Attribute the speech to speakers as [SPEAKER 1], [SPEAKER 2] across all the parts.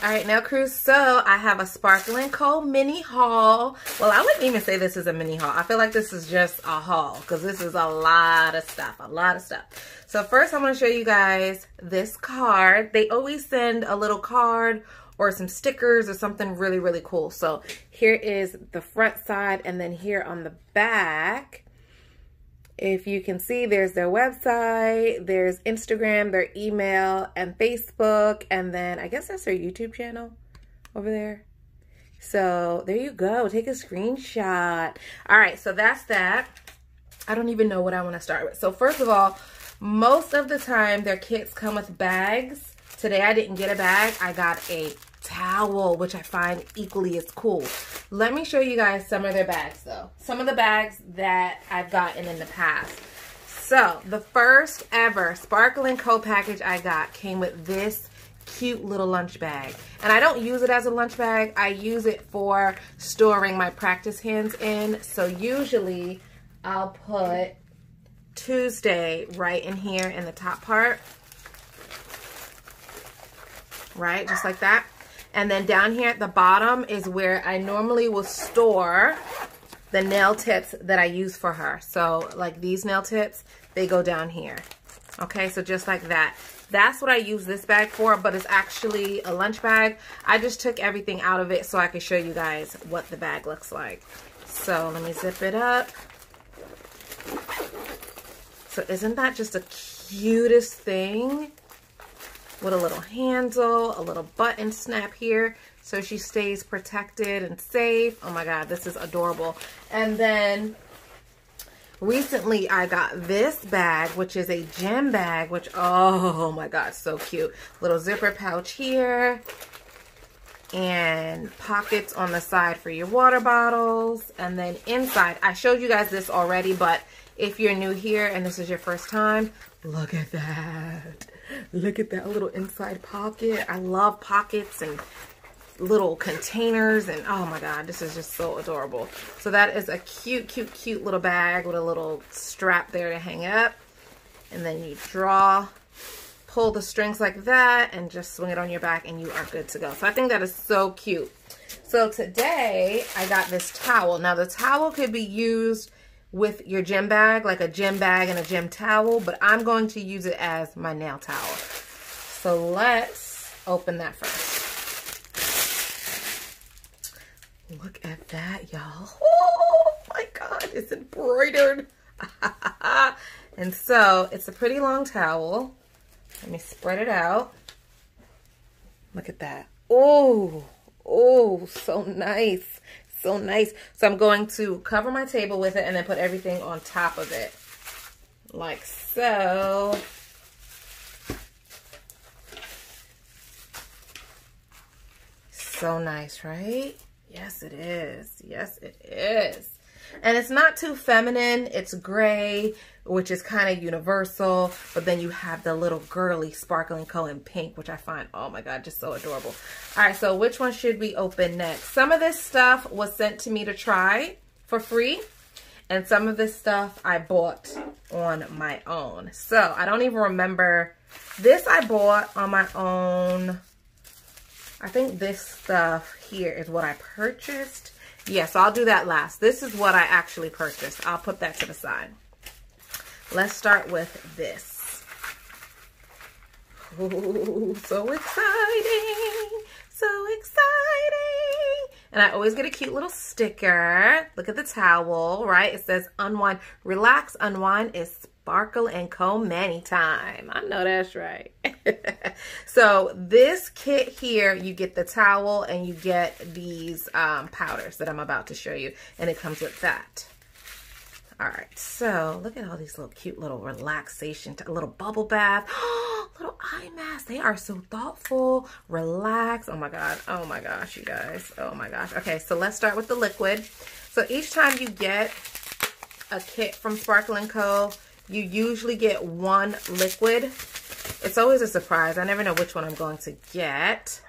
[SPEAKER 1] All right, nail crew, so I have a Sparkle&Co mini haul. Well, I wouldn't even say this is a mini haul. I feel like this is just a haul because this is a lot of stuff, So first I'm going to show you guys this card. They always send a little card or some stickers or something really, really cool. So here is the front side, and then here on the back, if you can see, there's their website, there's Instagram, their email, and Facebook, and then I guess that's their YouTube channel over there. So there you go. Take a screenshot. All right, so that's that. I don't even know what I want to start with. So first of all, most of the time their kits come with bags. Today I didn't get a bag. I got a towel, which I find equally as cool. Let me show you guys some of their bags though. Some of the bags that I've gotten in the past. So the first ever Sparkle&Co package I got came with this cute little lunch bag. And I don't use it as a lunch bag. I use it for storing my practice hands in. So usually I'll put Tuesday right in here in the top part. Right, just like that. And then down here at the bottom is where I normally will store the nail tips that I use for her. So like these nail tips, they go down here. Okay, so just like that. That's what I use this bag for, but it's actually a lunch bag. I just took everything out of it so I could show you guys what the bag looks like. So let me zip it up. So isn't that just the cutest thing? With a little handle, a little button snap here so she stays protected and safe. Oh my God, this is adorable. And then recently I got this bag, which is a gym bag, which, oh my God, so cute. Little zipper pouch here and pockets on the side for your water bottles. And then inside, I showed you guys this already, but if you're new here and this is your first time, look at that. Look at that little inside pocket. I love pockets and little containers, and oh my God, this is just so adorable. So that is a cute, cute, cute little bag with a little strap there to hang up. And then you pull the strings like that and just swing it on your back and you are good to go. So I think that is so cute. So today I got this towel. Now the towel could be used with your gym bag, like a gym bag and a gym towel, but I'm going to use it as my nail towel. So let's open that first. Look at that, y'all. Oh my God, it's embroidered. And so it's a pretty long towel. Let me spread it out. Look at that. Oh, oh, so nice. So nice. So I'm going to cover my table with it and then put everything on top of it. Like so. So nice, right? Yes, it is. Yes, it is. And it's not too feminine. It's gray, which is kind of universal. But then you have the little girly Sparkle&Co in pink, which I find, oh my God, just so adorable. All right, so which one should we open next? Some of this stuff was sent to me to try for free. And some of this stuff I bought on my own. So I don't even remember. This I bought on my own. I think this stuff here is what I purchased. Yes, I'll do that last. This is what I actually purchased. I'll put that to the side. Let's start with this. Oh, so exciting. So exciting. And I always get a cute little sticker. Look at the towel, right? It says unwind. Relax, unwind is Sparkle&Co many time. I know that's right. So this kit here, you get the towel and you get these powders that I'm about to show you. And it comes with that. All right, so look at all these little cute little relaxation, a little bubble bath, little eye mask. They are so thoughtful, relax. Oh my God, oh my gosh, you guys, oh my gosh. Okay, so let's start with the liquid. So each time you get a kit from Sparkle&Co, you usually get one liquid. It's always a surprise. I never know which one I'm going to get.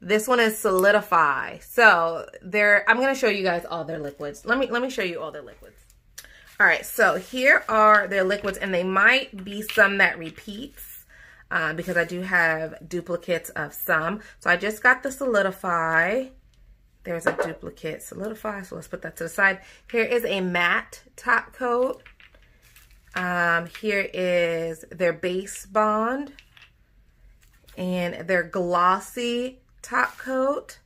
[SPEAKER 1] This one is Solidify. So I'm going to show you guys all their liquids. Let me show you all their liquids. All right, so here are their liquids, and they might be some that repeats. because I do have duplicates of some. So I just got the Solidify. There's a duplicate Solidify, so let's put that to the side. Here is a matte top coat. Here is their base bond and their glossy top coat.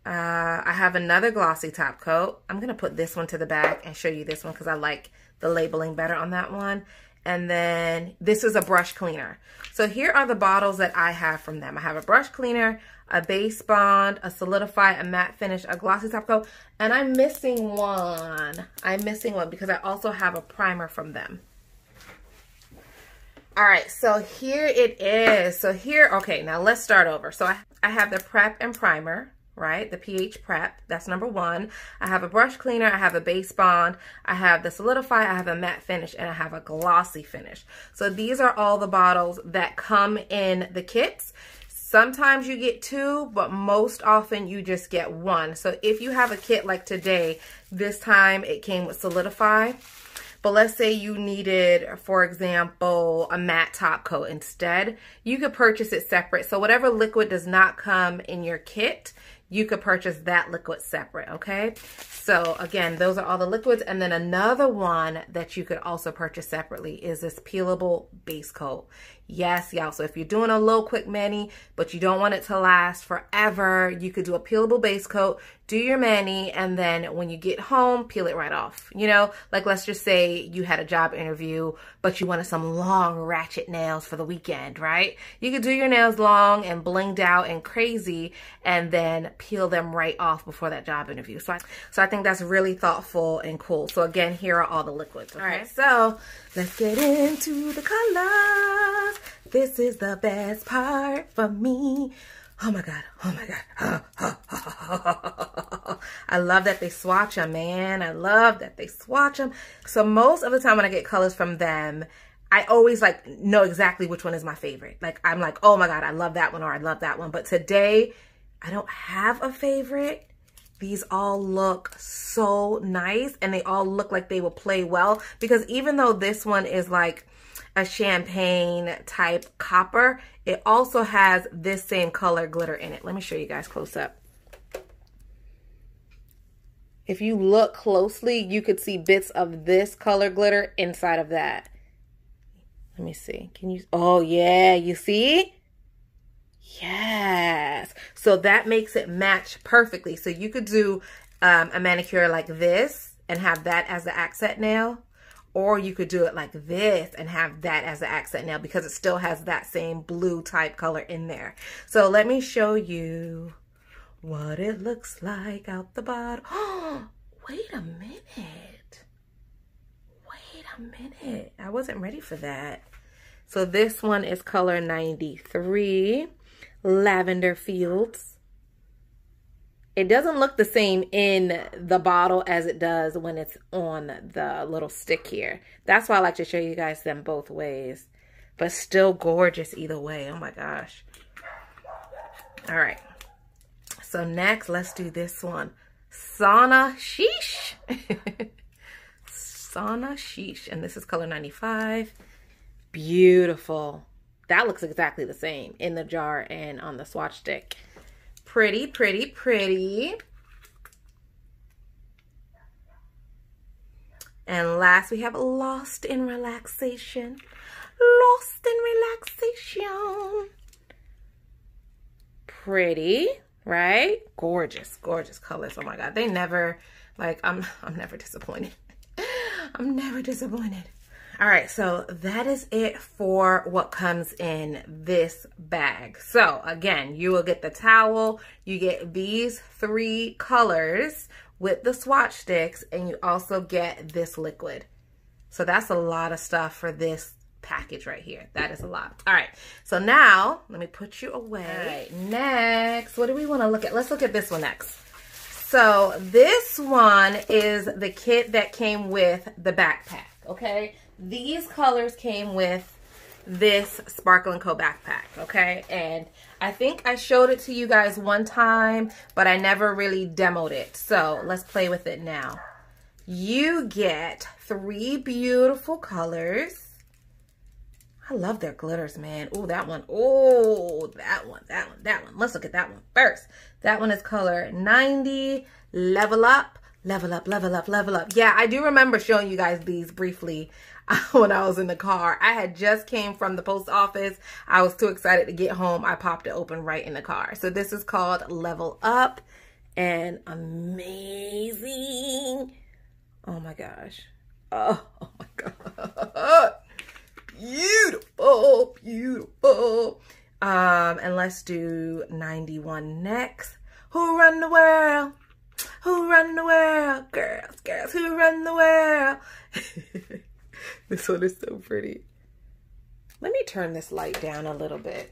[SPEAKER 1] I have another glossy top coat. I'm going to put this one to the back and show you this one because I like the labeling better on that one. And then this is a brush cleaner. So here are the bottles that I have from them. I have a brush cleaner, a base bond, a Solidify, a matte finish, a glossy top coat, and I'm missing one. I'm missing one because I also have a primer from them. All right, so here it is. So here, okay, now let's start over. So I have the prep and primer, right? The pH prep, that's number one. I have a brush cleaner, I have a base bond, I have the Solidify, I have a matte finish, and I have a glossy finish. So these are all the bottles that come in the kits. Sometimes you get two, but most often you just get one. So if you have a kit like today, this time it came with Solidify. But let's say you needed, for example, a matte top coat instead, you could purchase it separate. So whatever liquid does not come in your kit, you could purchase that liquid separate, okay? So again, those are all the liquids. And then another one that you could also purchase separately is this peelable base coat. Yes, y'all. So if you're doing a little quick mani, but you don't want it to last forever, you could do a peelable base coat, do your mani, and then when you get home, peel it right off. You know, like let's just say you had a job interview, but you wanted some long ratchet nails for the weekend, right? You could do your nails long and blinged out and crazy, and then peel them right off before that job interview. So I think that's really thoughtful and cool. So again, here are all the liquids. Okay? All right, so let's get into the colors. This is the best part for me. Oh my God, oh my God. I love that they swatch them, man. I love that they swatch them. So most of the time when I get colors from them, I always like know exactly which one is my favorite. Like I'm like, oh my God, I love that one or I love that one. But today I don't have a favorite. These all look so nice and they all look like they will play well, because even though this one is like a champagne type copper, it also has this same color glitter in it. Let me show you guys close up. If you look closely, you could see bits of this color glitter inside of that. Let me see. Can you? Oh yeah, you see? Yes. So that makes it match perfectly. So you could do a manicure like this and have that as the accent nail. Or you could do it like this and have that as the accent nail because it still has that same blue type color in there. So let me show you what it looks like out the bottom. Oh, wait a minute. Wait a minute. I wasn't ready for that. So this one is color 93, Lavender Fields. It doesn't look the same in the bottle as it does when it's on the little stick here. That's why I like to show you guys them both ways. But still gorgeous either way. Oh my gosh. All right. So next, let's do this one. Sauna Sheesh. Sauna Sheesh. And this is color 95. Beautiful. That looks exactly the same in the jar and on the swatch stick. Pretty, pretty, pretty. And last we have Lost in Relaxation. Lost in Relaxation. Pretty, right? Gorgeous, gorgeous colors. Oh my God. They never, like, I'm never disappointed. I'm never disappointed. All right, so that is it for what comes in this bag. So again, you will get the towel, you get these 3 colors with the swatch sticks, and you also get this liquid. So that's a lot of stuff for this package right here. That is a lot. All right, so now let me put you away. All right, next, what do we want to look at? Let's look at this one next. So this one is the kit that came with the backpack, okay? These colors came with this Sparkle&Co backpack, okay? And I think I showed it to you guys one time, but I never really demoed it. So let's play with it now. You get 3 beautiful colors. I love their glitters, man. Oh, that one. Oh, that one. Let's look at that one first. That one is color 90. Level up, level up, level up, level up. Yeah, I do remember showing you guys these briefly when I was in the car. I had just came from the post office. I was too excited to get home. I popped it open right in the car. So this is called Level Up, and amazing. Oh my gosh. Oh my God. Beautiful, beautiful. And let's do 91 next. Who run the world? Who run the world? Girls, girls, who run the world? This one is so pretty. Let me turn this light down a little bit.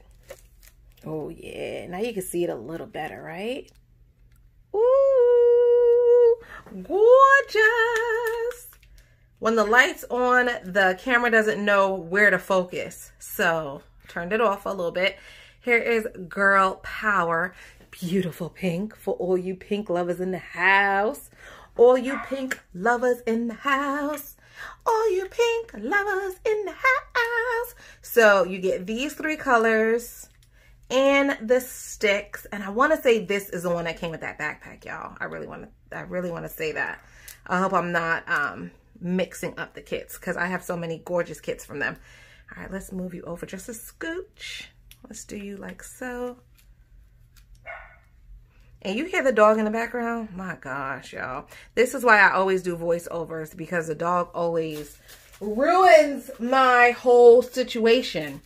[SPEAKER 1] Oh yeah, now you can see it a little better, right? Ooh, gorgeous. When the light's on, the camera doesn't know where to focus. So, turned it off a little bit. Here is Girl Power. Beautiful pink for all you pink lovers in the house. All you pink lovers in the house. All you pink lovers in the house. So, you get these 3 colors and the sticks. And I want to say this is the one that came with that backpack, y'all. I really want to say that. I hope I'm not mixing up the kits because I have so many gorgeous kits from them. All right, let's move you over just a scooch. Let's do you like so. And you hear the dog in the background? My gosh, y'all. This is why I always do voiceovers, because the dog always ruins my whole situation.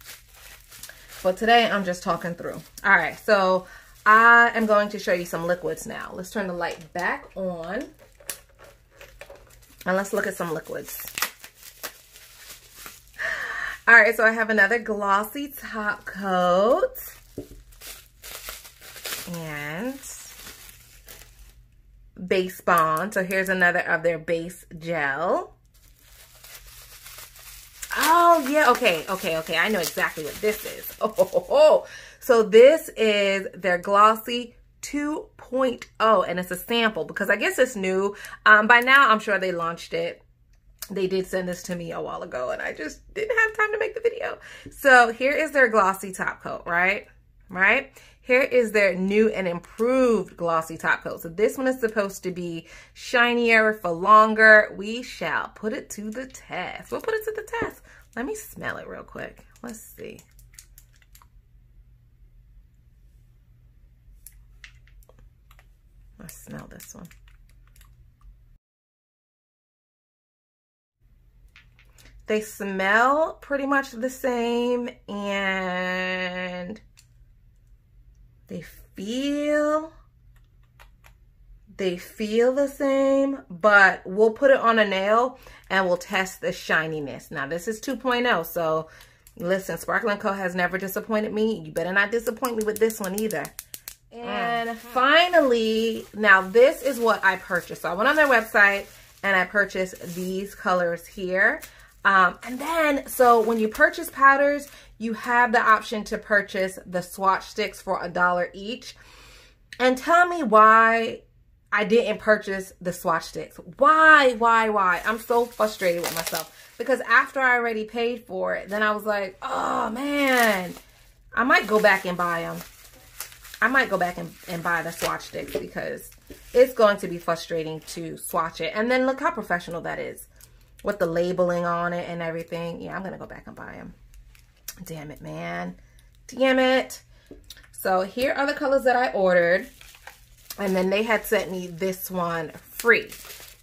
[SPEAKER 1] But today I'm just talking through. All right, so I am going to show you some liquids now. Let's turn the light back on. And let's look at some liquids. All right, so I have another Glossy Top Coat. And Base Bond. So here's another of their base gel. Oh, yeah, okay. I know exactly what this is. So this is their Glossy 2.0, and it's a sample because I guess it's new. By now, I'm sure they launched it. They did send this to me a while ago, and I just didn't have time to make the video. So here is their Glossy Top Coat, right? Here is their new and improved Glossy Top Coat. So this one is supposed to be shinier for longer. We shall put it to the test. We'll put it to the test. Let me smell it real quick. Let's see. Let's smell this one. They smell pretty much the same, and they feel the same, but we'll put it on a nail and we'll test the shininess. Now this is 2.0, so listen, Sparkle&Co has never disappointed me. You better not disappoint me with this one either. And finally, now this is what I purchased. So I went on their website and I purchased these colors here. And then, so when you purchase powders, you have the option to purchase the swatch sticks for $1 each. And tell me why I didn't purchase the swatch sticks. Why? I'm so frustrated with myself. Because after I already paid for it, then I was like, oh man, I might go back and buy them. I might go back and buy the swatch sticks because it's going to be frustrating to swatch it. And then look how professional that is with the labeling on it and everything. Yeah, I'm going to go back and buy them. Damn it, man. Damn it. So here are the colors that I ordered. And then they had sent me this one free.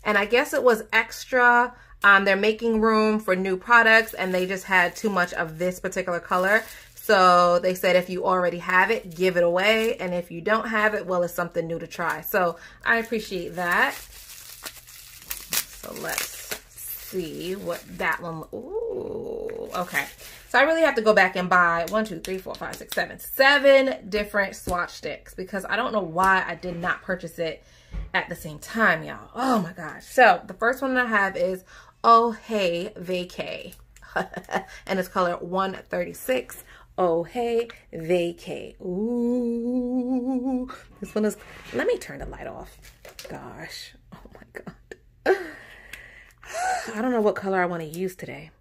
[SPEAKER 1] And I guess it was extra. They're making room for new products and they just had too much of this particular color. So they said if you already have it, give it away. And if you don't have it, well, it's something new to try. So I appreciate that. So let's see what that one. Ooh, okay. So I really have to go back and buy 7 different swatch sticks because I don't know why I did not purchase it at the same time, y'all. Oh my gosh. So the first one that I have is Oh Hey Vacay. And it's color 136. Oh Hey Vacay. Ooh. This one is, let me turn the light off. Gosh. Oh my God. I don't know what color I want to use today.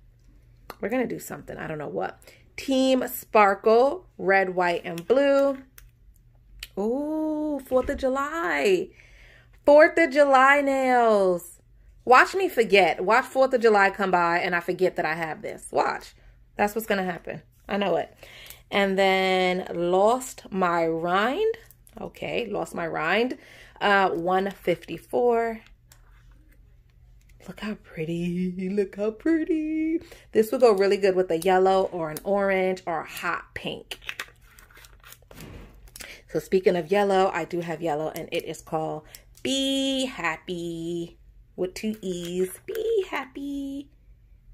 [SPEAKER 1] We're going to do something. I don't know what. Team Sparkle, red, white, and blue. Ooh, 4th of July. 4th of July nails. Watch me forget. Watch 4th of July come by and I forget that I have this. Watch. That's what's going to happen. I know it. And then Lost My Rind. Okay, Lost My Rind. 154. Look how pretty. Look how pretty. This would go really good with a yellow or an orange or a hot pink. So speaking of yellow, I do have yellow and it is called Be Happy with 2 E's. Be Happy.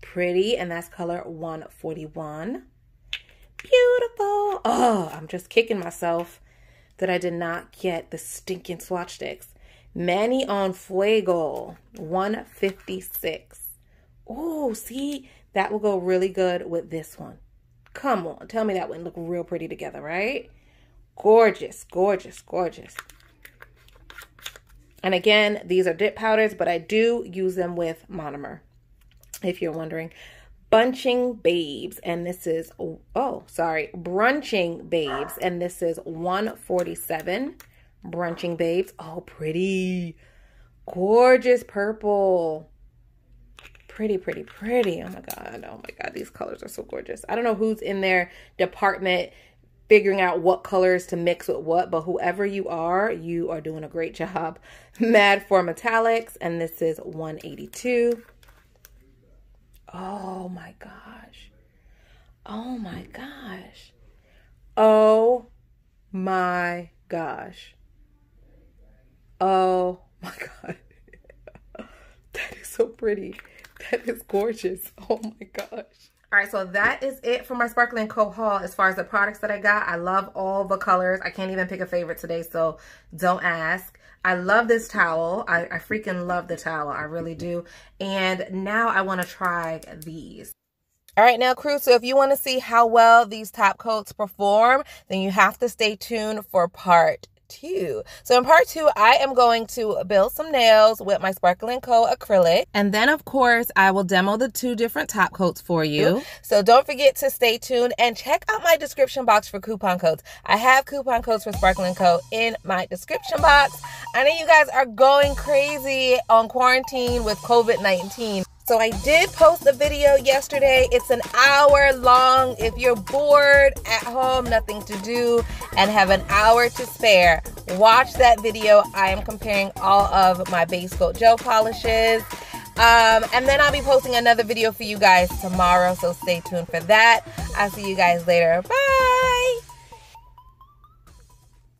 [SPEAKER 1] Pretty, and that's color 141. Beautiful. Oh, I'm just kicking myself that I did not get the stinking swatch sticks. Manny on Fuego, 156. Oh, see, that will go really good with this one. Come on, tell me that wouldn't look real pretty together, right? Gorgeous, gorgeous, gorgeous. And again, these are dip powders, but I do use them with monomer, if you're wondering. Bunching Babes, and this is, Brunching Babes, and this is 147. Brunching Babes. Oh, pretty. Gorgeous purple. Pretty, pretty, pretty. Oh my God. Oh my God. These colors are so gorgeous. I don't know who's in their department figuring out what colors to mix with what, but whoever you are doing a great job. Mad for Metallics, and this is 182. Oh my gosh. Oh my gosh. Oh my gosh. Oh my God. That is so pretty. That is gorgeous. Oh my gosh. All right, so that is it for my Sparkle & Co haul as far as the products that I got. I love all the colors. I can't even pick a favorite today, so don't ask. I love this towel. I freaking love the towel. I really do. And now I want to try these. All right, now crew, so if you want to see how well these top coats perform, then you have to stay tuned for part 2. So in part 2, I am going to build some nails with my Sparkle & Co acrylic. And then of course, I will demo the 2 different top coats for you. So don't forget to stay tuned and check out my description box for coupon codes. I have coupon codes for Sparkle & Co in my description box. I know you guys are going crazy on quarantine with COVID-19. So I did post a video yesterday. It's an hour long. If you're bored at home, nothing to do, and have an hour to spare, watch that video. I am comparing all of my base coat gel polishes. And then I'll be posting another video for you guys tomorrow, so stay tuned for that. I'll see you guys later. Bye!